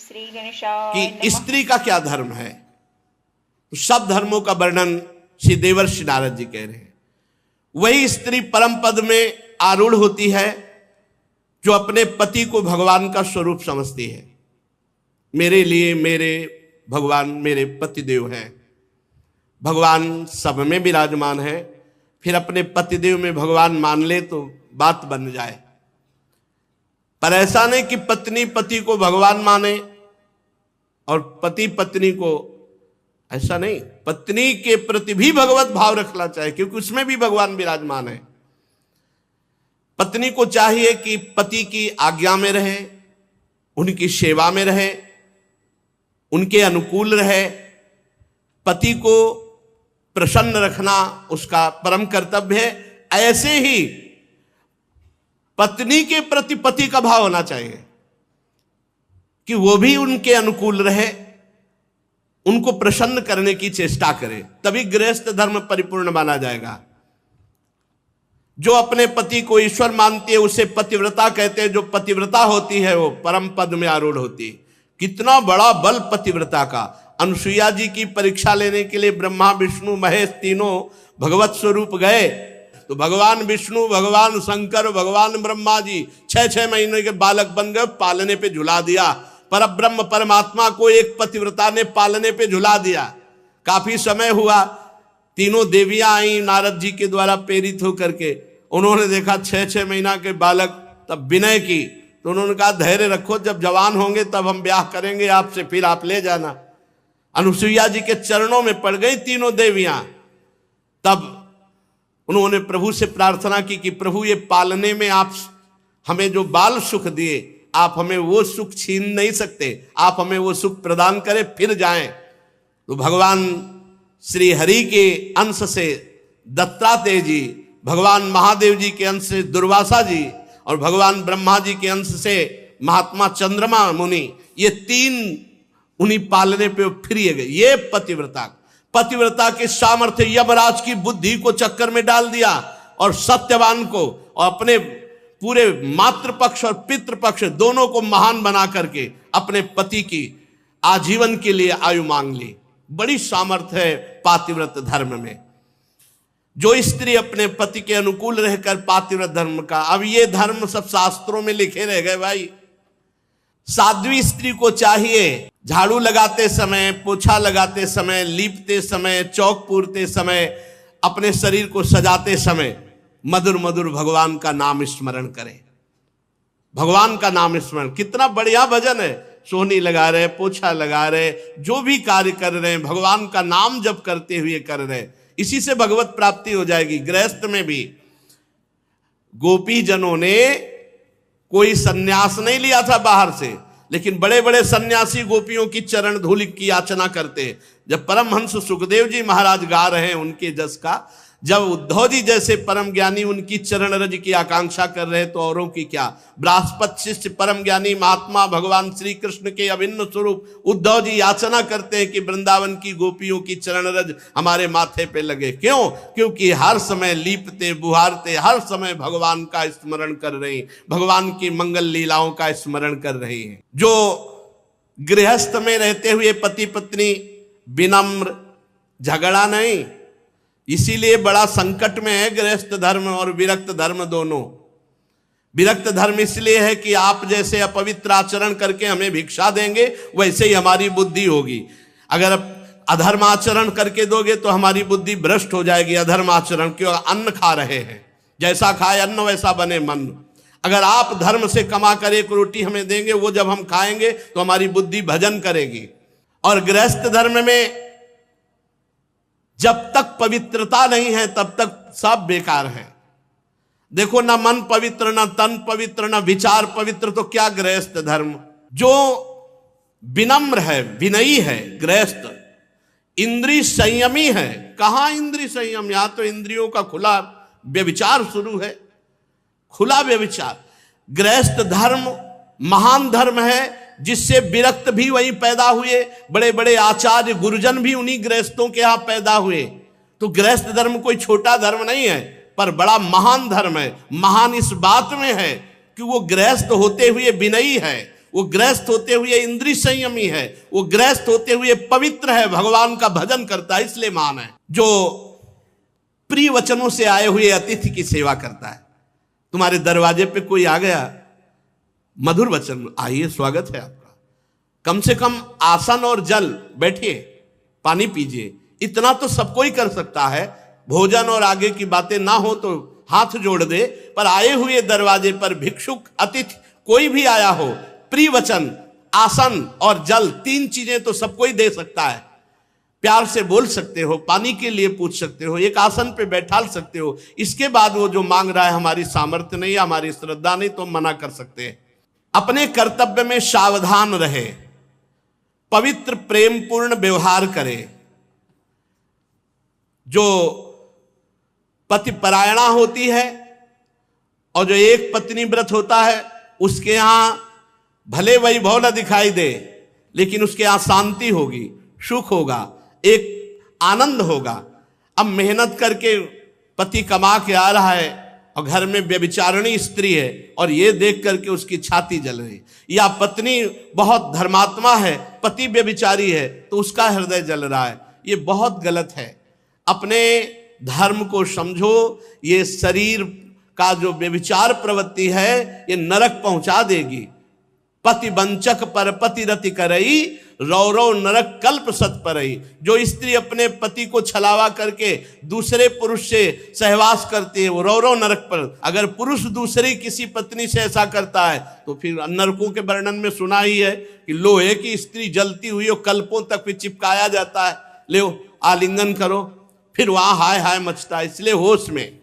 श्री गणेशाय कि नमः। स्त्री का क्या धर्म है। तो सब धर्मों का वर्णन श्री देवर्षि नारद जी कह रहे हैं। वही स्त्री परम पद में आरूढ़ होती है जो अपने पति को भगवान का स्वरूप समझती है। मेरे लिए मेरे भगवान मेरे पतिदेव हैं, भगवान सब में विराजमान है। फिर अपने पतिदेव में भगवान मान ले तो बात बन जाए। पर ऐसा नहीं कि पत्नी पति को भगवान माने और पति पत्नी को, ऐसा नहीं। पत्नी के प्रति भी भगवत भाव रखना चाहिए क्योंकि उसमें भी भगवान विराजमान है। पत्नी को चाहिए कि पति की आज्ञा में रहे, उनकी सेवा में रहे, उनके अनुकूल रहे। पति को प्रसन्न रखना उसका परम कर्तव्य है। ऐसे ही पत्नी के प्रति पति का भाव होना चाहिए कि वो भी उनके अनुकूल रहे, उनको प्रसन्न करने की चेष्टा करे, तभी गृहस्थ धर्म परिपूर्ण माना जाएगा। जो अपने पति को ईश्वर मानती है उसे पतिव्रता कहते हैं। जो पतिव्रता होती है वो परम पद में आरूढ़ होती है। कितना बड़ा बल पतिव्रता का। अनुसुईया जी की परीक्षा लेने के लिए ब्रह्मा विष्णु महेश तीनों भगवत स्वरूप गए तो भगवान विष्णु, भगवान शंकर, भगवान ब्रह्मा जी 6-6 महीने के बालक बन गए, पालने पे झुला दिया। पर ब्रह्म परमात्मा को एक पतिव्रता ने पालने पे झुला दिया। काफी समय हुआ, तीनों देवियां आई नारद जी के द्वारा प्रेरित होकर के। उन्होंने देखा 6-6 महीना के बालक, तब विनय की। तो उन्होंने कहा धैर्य रखो, जब जवान होंगे तब हम ब्याह करेंगे आपसे, फिर आप ले जाना। अनुसुईया जी के चरणों में पड़ गई तीनों देवियां। तब उन्होंने प्रभु से प्रार्थना की कि प्रभु ये पालने में आप हमें जो बाल सुख दिए, आप हमें वो सुख छीन नहीं सकते, आप हमें वो सुख प्रदान करें फिर जाएं। तो भगवान श्री हरि के अंश से दत्तात्रेय जी, भगवान महादेव जी के अंश से दुर्वासा जी और भगवान ब्रह्मा जी के अंश से महात्मा चंद्रमा मुनि, ये तीन उन्हीं पालने पे फिर गए। ये पतिव्रता के सामर्थ्य यमराज की बुद्धि को चक्कर में डाल दिया और सत्यवान को और अपने पूरे मातृपक्ष और पितृपक्ष दोनों को महान बना करके अपने पति की आजीवन के लिए आयु मांग ली। बड़ी सामर्थ्य है पातिव्रत धर्म में। जो स्त्री अपने पति के अनुकूल रहकर पातिव्रत धर्म का, अब ये धर्म सब शास्त्रों में लिखे रह गए भाई। साध्वी स्त्री को चाहिए झाड़ू लगाते समय, पोछा लगाते समय, लीपते समय, चौक पूरते समय, अपने शरीर को सजाते समय मधुर मधुर भगवान का नाम स्मरण करें। भगवान का नाम स्मरण कितना बढ़िया भजन है। सोहनी लगा रहे, पोछा लगा रहे, जो भी कार्य कर रहे हैं भगवान का नाम जप करते हुए कर रहे, इसी से भगवत प्राप्ति हो जाएगी। गृहस्थ में भी गोपी जनों ने कोई सन्यास नहीं लिया था बाहर से, लेकिन बड़े बड़े सन्यासी गोपियों की चरण धूलि की याचना करते हैं। जब परमहंस सुखदेव जी महाराज गा रहे हैं उनके जस का, जब उद्धव जी जैसे परम ज्ञानी उनकी चरण रज की आकांक्षा कर रहे हैं तो औरों की क्या। बृहस्पति शिष्य परम ज्ञानी महात्मा भगवान श्री कृष्ण के अभिन्न स्वरूप उद्धव जी याचना करते हैं कि वृंदावन की गोपियों की चरण रज हमारे माथे पे लगे। क्यों? क्योंकि हर समय लीपते बुहारते हर समय भगवान का स्मरण कर रहे हैं, भगवान की मंगल लीलाओं का स्मरण कर रहे हैं। जो गृहस्थ में रहते हुए पति पत्नी विनम्र, झगड़ा नहीं, इसीलिए बड़ा संकट में है गृहस्थ धर्म और विरक्त धर्म दोनों। विरक्त धर्म इसलिए है कि आप जैसे अपवित्र आचरण करके हमें भिक्षा देंगे वैसे ही हमारी बुद्धि होगी। अगर अधर्म आचरण करके दोगे तो हमारी बुद्धि भ्रष्ट हो जाएगी। अधर्म आचरण क्यों? अन्न खा रहे हैं, जैसा खाए अन्न वैसा बने मन। अगर आप धर्म से कमा कर एक रोटी हमें देंगे, वो जब हम खाएंगे तो हमारी बुद्धि भजन करेगी। और गृहस्थ धर्म में जब तक पवित्रता नहीं है तब तक सब बेकार है। देखो, ना मन पवित्र, ना तन पवित्र, ना विचार पवित्र, तो क्या गृहस्थ धर्म। जो विनम्र है, विनयी है गृहस्थ, इंद्रिय संयमी है। कहां इंद्रिय संयम? यहां तो इंद्रियों का खुला व्यभिचार शुरू है, खुला व्यभिचार। गृहस्थ धर्म महान धर्म है जिससे विरक्त भी वहीं पैदा हुए, बड़े बड़े आचार्य गुरुजन भी उन्हीं गृहस्थों के यहां पैदा हुए। तो गृहस्थ धर्म कोई छोटा धर्म नहीं है, पर बड़ा महान धर्म है। महान इस बात में है कि वो गृहस्थ होते हुए विनयी है, वो गृहस्थ होते हुए इंद्रिय संयमी है, वो गृहस्थ होते हुए पवित्र है, भगवान का भजन करता है, इसलिए महान है। जो प्रिय वचनों से आए हुए अतिथि की सेवा करता है। तुम्हारे दरवाजे पे कोई आ गया, मधुर वचन, आइए स्वागत है आपका, कम से कम आसन और जल, बैठिए, पानी पीजिए, इतना तो सब कोई कर सकता है। भोजन और आगे की बातें ना हो तो हाथ जोड़ दे, पर आए हुए दरवाजे पर भिक्षुक, अतिथि, कोई भी आया हो, प्रिय वचन, आसन और जल, 3 चीजें तो सब कोई दे सकता है। प्यार से बोल सकते हो, पानी के लिए पूछ सकते हो, एक आसन पे बैठा सकते हो। इसके बाद वो जो मांग रहा है हमारी सामर्थ्य नहीं, हमारी श्रद्धा नहीं, तो मना कर सकते हैं। अपने कर्तव्य में सावधान रहे, पवित्र प्रेमपूर्ण व्यवहार करे। जो पति परायणा होती है और जो एक पत्नी व्रत होता है, उसके यहां भले वैभव न दिखाई दे, लेकिन उसके यहां शांति होगी, सुख होगा, एक आनंद होगा। अब मेहनत करके पति कमा के आ रहा है और घर में व्यभिचारिणी स्त्री है और ये देख करके उसकी छाती जल रही, या पत्नी बहुत धर्मात्मा है, पति व्यभिचारी है तो उसका हृदय जल रहा है, ये बहुत गलत है। अपने धर्म को समझो। ये शरीर का जो व्यभिचार प्रवृत्ति है ये नरक पहुंचा देगी। पति वंचक पर पति रति करई, रौरव नरक कल्प सत परई। जो स्त्री अपने पति को छलावा करके दूसरे पुरुष से सहवास करती है वो रौरव नरक पर। अगर पुरुष दूसरी किसी पत्नी से ऐसा करता है तो फिर नरकों के वर्णन में सुना ही है कि लोहे की स्त्री जलती हुई और कल्पों तक भी चिपकाया जाता है, ले आलिंगन करो, फिर वहां हाय हाय मचता है। इसलिए होश में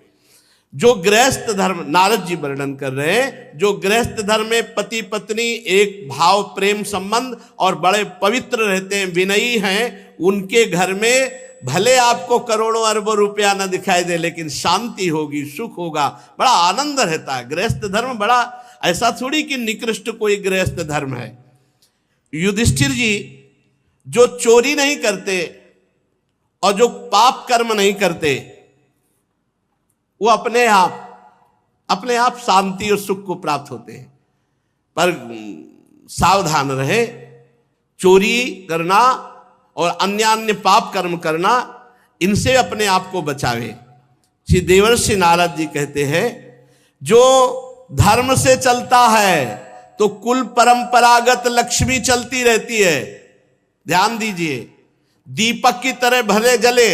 जो गृहस्थ धर्म, नारद जी वर्णन कर रहे हैं, जो गृहस्थ धर्म में पति पत्नी एक भाव प्रेम संबंध और बड़े पवित्र रहते हैं, विनयी हैं, उनके घर में भले आपको करोड़ों अरबों रुपया न दिखाई दे, लेकिन शांति होगी, सुख होगा, बड़ा आनंद रहता है। गृहस्थ धर्म बड़ा, ऐसा थोड़ी कि निकृष्ट कोई गृहस्थ धर्म है। युधिष्ठिर जी जो चोरी नहीं करते और जो पाप कर्म नहीं करते, वो अपने आप शांति और सुख को प्राप्त होते हैं। पर सावधान रहे, चोरी करना और अन्य पाप कर्म करना, इनसे अपने आप को बचावे। श्री देवर्षि नारद जी कहते हैं, जो धर्म से चलता है तो कुल परंपरागत लक्ष्मी चलती रहती है। ध्यान दीजिए, दीपक की तरह भले जले,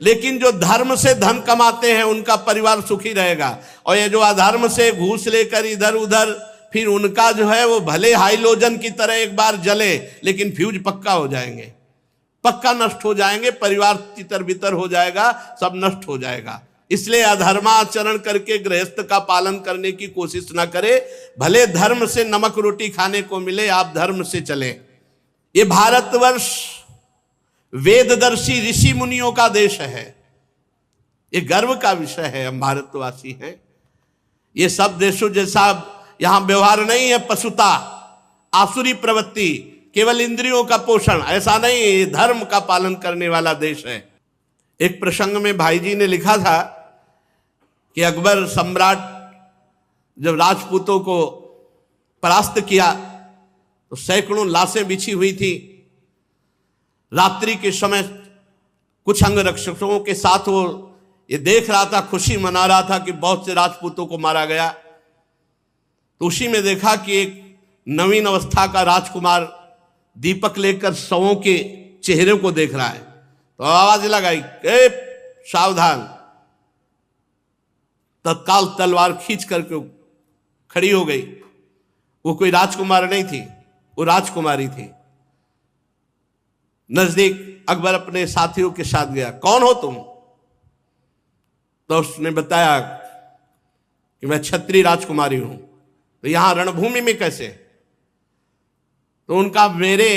लेकिन जो धर्म से धन कमाते हैं उनका परिवार सुखी रहेगा। और ये जो अधर्म से घूस लेकर इधर उधर, फिर उनका जो है वो भले हाइलोजन की तरह एक बार जले, लेकिन फ्यूज पक्का हो जाएंगे, पक्का नष्ट हो जाएंगे, परिवार तितर बितर हो जाएगा, सब नष्ट हो जाएगा। इसलिए अधर्माचरण करके गृहस्थ का पालन करने की कोशिश ना करे। भले धर्म से नमक रोटी खाने को मिले, आप धर्म से चले। ये भारतवर्ष वेददर्शी ऋषि मुनियों का देश है, ये गर्व का विषय है। हम भारतवासी हैं। ये सब देशों जैसा यहां व्यवहार नहीं है, पशुता, आसुरी प्रवृत्ति, केवल इंद्रियों का पोषण, ऐसा नहीं। ये धर्म का पालन करने वाला देश है। एक प्रसंग में भाई जी ने लिखा था कि अकबर सम्राट जब राजपूतों को परास्त किया तो सैकड़ों लाशें बिछी हुई थी। रात्रि के समय कुछ अंगरक्षकों के साथ वो ये देख रहा था, खुशी मना रहा था कि बहुत से राजपूतों को मारा गया। तो उसी में देखा कि एक नवीन अवस्था का राजकुमार दीपक लेकर शवों के चेहरे को देख रहा है। तो आवाज लगाई, सावधान। तत्काल तलवार खींच करके खड़ी हो गई। वो कोई राजकुमार नहीं थी, वो राजकुमारी थी। नजदीक अकबर अपने साथियों के साथ गया, कौन हो तुम? तो उसने बताया कि मैं क्षत्रिय राजकुमारी हूं। तो यहां रणभूमि में कैसे? तो उनका मेरे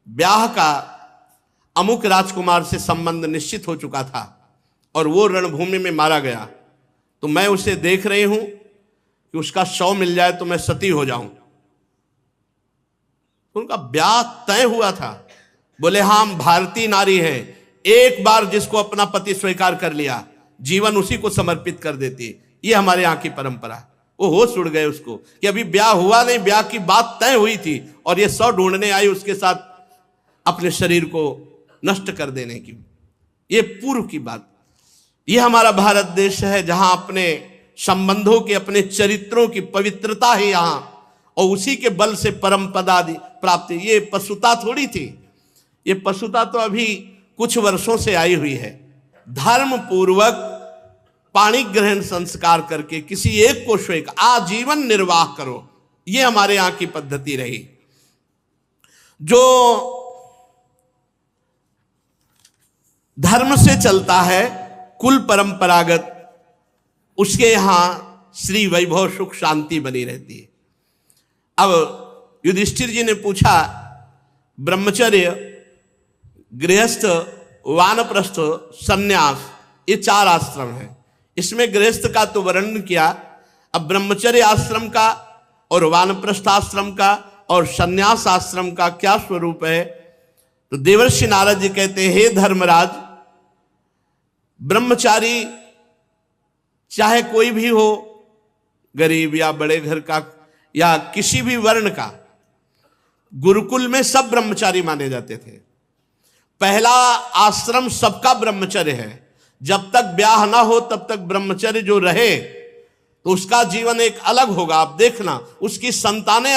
ब्याह का अमुक राजकुमार से संबंध निश्चित हो चुका था और वो रणभूमि में मारा गया। तो मैं उसे देख रही हूं कि उसका शव मिल जाए तो मैं सती हो जाऊं। उनका ब्याह तय हुआ था। बोले हाँ, हम भारतीय नारी हैं, एक बार जिसको अपना पति स्वीकार कर लिया जीवन उसी को समर्पित कर देती है। ये हमारे यहाँ की परंपरा। वो होश उड़ गए उसको कि अभी ब्याह हुआ नहीं, ब्याह की बात तय हुई थी और ये 100 ढूंढने आई उसके साथ अपने शरीर को नष्ट कर देने की। ये पूर्व की बात। ये हमारा भारत देश है जहां अपने संबंधों के, अपने चरित्रों की पवित्रता है यहां, और उसी के बल से परम पदादि प्राप्ति। ये पशुता थोड़ी थी, ये पशुता तो अभी कुछ वर्षों से आई हुई है। धर्म पूर्वक पाणी ग्रहण संस्कार करके किसी एक को स्वेक आजीवन निर्वाह करो, ये हमारे यहां की पद्धति रही। जो धर्म से चलता है, कुल परंपरागत, उसके यहां श्री वैभव सुख शांति बनी रहती है। अब युधिष्ठिर जी ने पूछा, ब्रह्मचर्य, गृहस्थ, वानप्रस्थ, सन्यास, ये 4 आश्रम हैं। इसमें गृहस्थ का तो वर्णन किया, अब ब्रह्मचर्य आश्रम का और वानप्रस्थ आश्रम का और सन्यास आश्रम का क्या स्वरूप है? तो देवर्षि नारद जी कहते हैं, हे धर्मराज, ब्रह्मचारी चाहे कोई भी हो, गरीब या बड़े घर का या किसी भी वर्ण का, गुरुकुल में सब ब्रह्मचारी माने जाते थे। पहला आश्रम सबका ब्रह्मचर्य है। जब तक ब्याह ना हो तब तक ब्रह्मचर्य जो रहे तो उसका जीवन एक अलग होगा। आप देखना, उसकी संतानें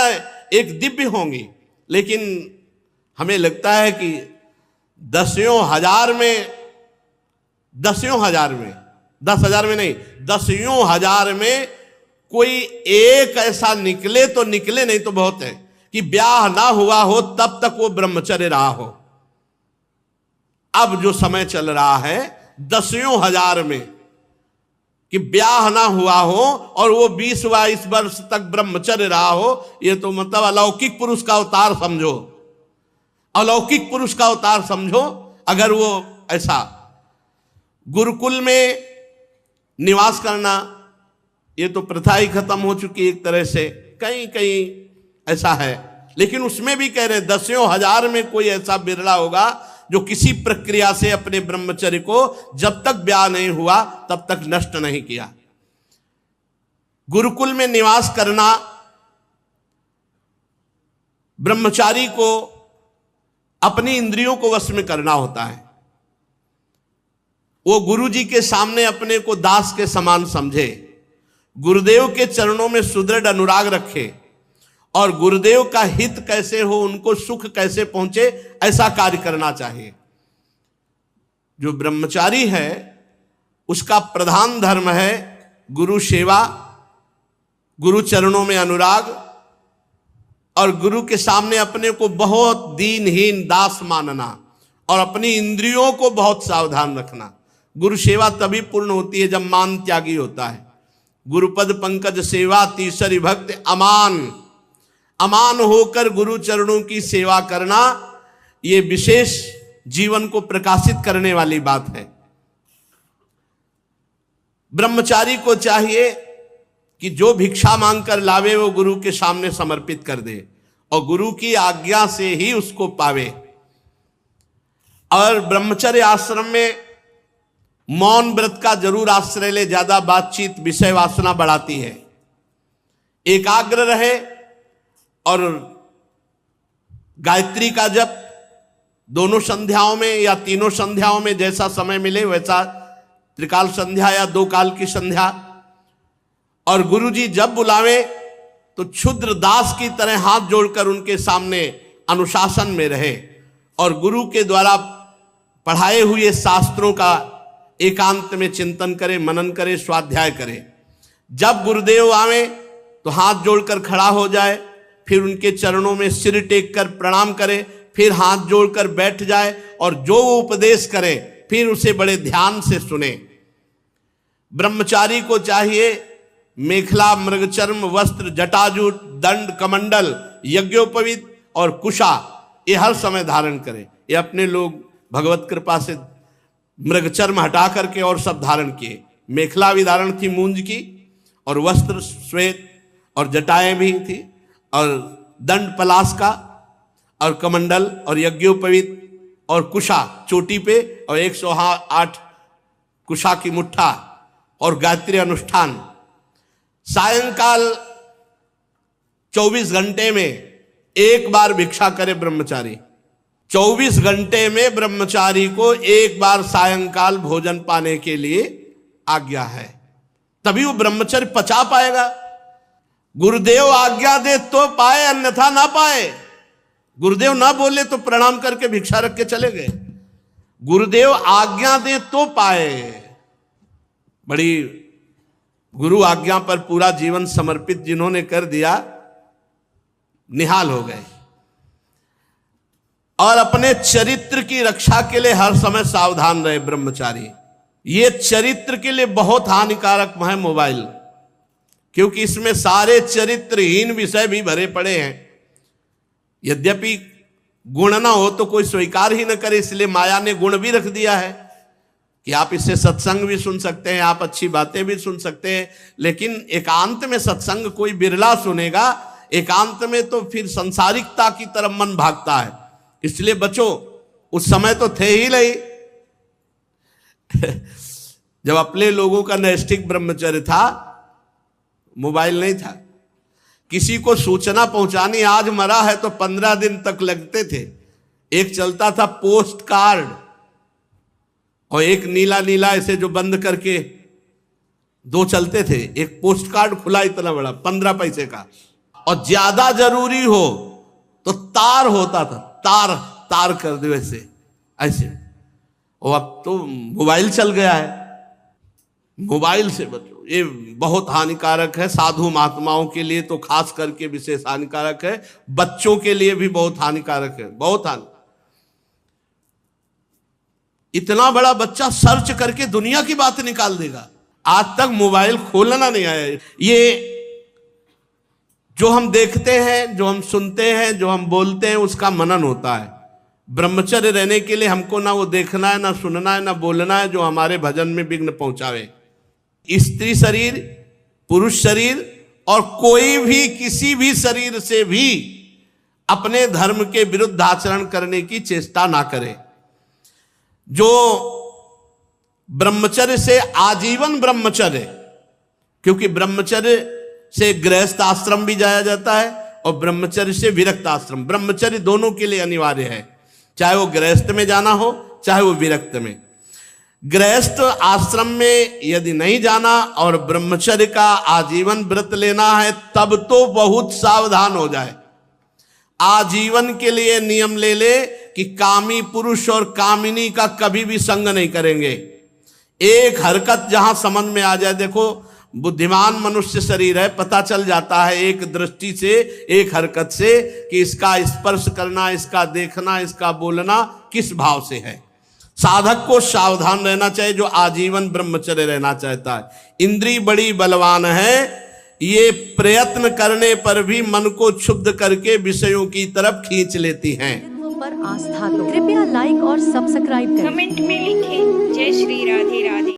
एक दिव्य होंगी। लेकिन हमें लगता है कि दसियों हजार में 10,000 में नहीं, 10,000 में कोई एक ऐसा निकले तो निकले, नहीं तो बहुत है कि ब्याह ना हुआ हो तब तक वो ब्रह्मचर्य रहा हो। अब जो समय चल रहा है 10,000 में कि ब्याह ना हुआ हो और वो 20-22 वर्ष तक ब्रह्मचर्य रहा हो, ये तो मतलब अलौकिक पुरुष का अवतार समझो, अलौकिक पुरुष का अवतार समझो। अगर वो ऐसा गुरुकुल में निवास करना, ये तो प्रथा ही खत्म हो चुकी है एक तरह से, कहीं कहीं ऐसा है। लेकिन उसमें भी कह रहे 10,000 में कोई ऐसा बिरला होगा जो किसी प्रक्रिया से अपने ब्रह्मचर्य को जब तक ब्याह नहीं हुआ तब तक नष्ट नहीं किया। गुरुकुल में निवास करना, ब्रह्मचारी को अपनी इंद्रियों को वश में करना होता है। वो गुरु जी के सामने अपने को दास के समान समझे, गुरुदेव के चरणों में सुदृढ़ अनुराग रखे और गुरुदेव का हित कैसे हो, उनको सुख कैसे पहुंचे, ऐसा कार्य करना चाहिए। जो ब्रह्मचारी है उसका प्रधान धर्म है गुरु सेवा, गुरु चरणों में अनुराग और गुरु के सामने अपने को बहुत दीनहीन दास मानना और अपनी इंद्रियों को बहुत सावधान रखना। गुरु सेवा तभी पूर्ण होती है जब मान त्यागी होता है। गुरुपद पंकज सेवा तीसरी भक्ति अमान, अमान होकर गुरु चरणों की सेवा करना, ये विशेष जीवन को प्रकाशित करने वाली बात है। ब्रह्मचारी को चाहिए कि जो भिक्षा मांगकर लावे वो गुरु के सामने समर्पित कर दे और गुरु की आज्ञा से ही उसको पावे। और ब्रह्मचर्य आश्रम में मौन व्रत का जरूर आश्रय ले, ज्यादा बातचीत विषय वासना बढ़ाती है। एकाग्र रहे और गायत्री का जप दोनों संध्याओं में या तीनों संध्याओं में जैसा समय मिले वैसा, त्रिकाल संध्या या 2 काल की संध्या। और गुरुजी जब बुलावे तो क्षुद्र दास की तरह हाथ जोड़कर उनके सामने अनुशासन में रहे और गुरु के द्वारा पढ़ाए हुए शास्त्रों का एकांत में चिंतन करे, मनन करे, स्वाध्याय करे। जब गुरुदेव आवे तो हाथ जोड़कर खड़ा हो जाए, फिर उनके चरणों में सिर टेक कर प्रणाम करे, फिर हाथ जोड़कर बैठ जाए और जो वो उपदेश करे फिर उसे बड़े ध्यान से सुने। ब्रह्मचारी को चाहिए मेखला, मृगचर्म, वस्त्र, जटाजूट, दंड, कमंडल, यज्ञोपवीत और कुशा, ये हर समय धारण करे। ये अपने लोग भगवत कृपा से मृगचर्म हटा करके और सब धारण किए। मेखला भी धारण थी मूंज की और वस्त्र श्वेत और जटाएं भी थी और दंड पलाश का और कमंडल और यज्ञोपवीत और कुशा चोटी पे और 108 कुशा की मुट्ठा और गायत्री अनुष्ठान। सायंकाल 24 घंटे में एक बार भिक्षा करे ब्रह्मचारी। 24 घंटे में ब्रह्मचारी को एक बार सायंकाल भोजन पाने के लिए आज्ञा है, तभी वो ब्रह्मचर्य पचा पाएगा। गुरुदेव आज्ञा दे तो पाए, अन्यथा ना पाए। गुरुदेव ना बोले तो प्रणाम करके भिक्षा रख के चले गए। गुरुदेव आज्ञा दे तो पाए। बड़ी गुरु आज्ञा पर पूरा जीवन समर्पित जिन्होंने कर दिया, निहाल हो गए। और अपने चरित्र की रक्षा के लिए हर समय सावधान रहे ब्रह्मचारी। ये चरित्र के लिए बहुत हानिकारक है मोबाइल, क्योंकि इसमें सारे चरित्रहीन विषय भी भरे पड़े हैं। यद्यपि गुण ना हो तो कोई स्वीकार ही न करे, इसलिए माया ने गुण भी रख दिया है कि आप इससे सत्संग भी सुन सकते हैं, आप अच्छी बातें भी सुन सकते हैं, लेकिन एकांत में सत्संग कोई बिरला सुनेगा। एकांत में तो फिर संसारिकता की तरफ मन भागता है, इसलिए बचो। उस समय तो थे ही नहीं जब अपने लोगों का नैष्ठिक ब्रह्मचर्य था, मोबाइल नहीं था। किसी को सूचना पहुंचानी, आज मरा है तो 15 दिन तक लगते थे। एक चलता था पोस्ट कार्ड, और एक नीला नीला ऐसे जो बंद करके, दो चलते थे। एक पोस्ट कार्ड खुला इतना बड़ा 15 पैसे का, और ज्यादा जरूरी हो तो तार होता था, तार तार कर दो ऐसे ऐसे। और अब तो मोबाइल चल गया है। मोबाइल से बचो, ये बहुत हानिकारक है। साधु महात्माओं के लिए तो खास करके विशेष हानिकारक है, बच्चों के लिए भी बहुत हानिकारक है, बहुत हानिकारक। इतना बड़ा बच्चा सर्च करके दुनिया की बात निकाल देगा। आज तक मोबाइल खोलना नहीं आया। ये जो हम देखते हैं, जो हम सुनते हैं, जो हम बोलते हैं, उसका मनन होता है। ब्रह्मचर्य रहने के लिए हमको ना वो देखना है, ना सुनना है, ना बोलना है जो हमारे भजन में विघ्न पहुंचावे। स्त्री शरीर, पुरुष शरीर और कोई भी किसी भी शरीर से भी अपने धर्म के विरुद्ध आचरण करने की चेष्टा ना करे। जो ब्रह्मचर्य से आजीवन ब्रह्मचर्य, क्योंकि ब्रह्मचर्य से गृहस्थ आश्रम भी जाया जाता है और ब्रह्मचर्य से विरक्त आश्रम। ब्रह्मचर्य दोनों के लिए अनिवार्य है, चाहे वो गृहस्थ में जाना हो चाहे वो विरक्त में। गृहस्थ आश्रम में यदि नहीं जाना और ब्रह्मचर्य का आजीवन व्रत लेना है, तब तो बहुत सावधान हो जाए। आजीवन के लिए नियम ले ले कि कामी पुरुष और कामिनी का कभी भी संग नहीं करेंगे। एक हरकत जहां समझ में आ जाए, देखो बुद्धिमान मनुष्य शरीर है, पता चल जाता है एक दृष्टि से, एक हरकत से कि इसका स्पर्श करना, इसका देखना, इसका बोलना किस भाव से है। साधक को सावधान रहना चाहिए जो आजीवन ब्रह्मचर्य रहना चाहता है। इंद्री बड़ी बलवान है, ये प्रयत्न करने पर भी मन को क्षुब्ध करके विषयों की तरफ खींच लेती हैं। पर आस्था तो कृपया लाइक और सब्सक्राइब करें। कमेंट में लिखें जय श्री राधे राधे।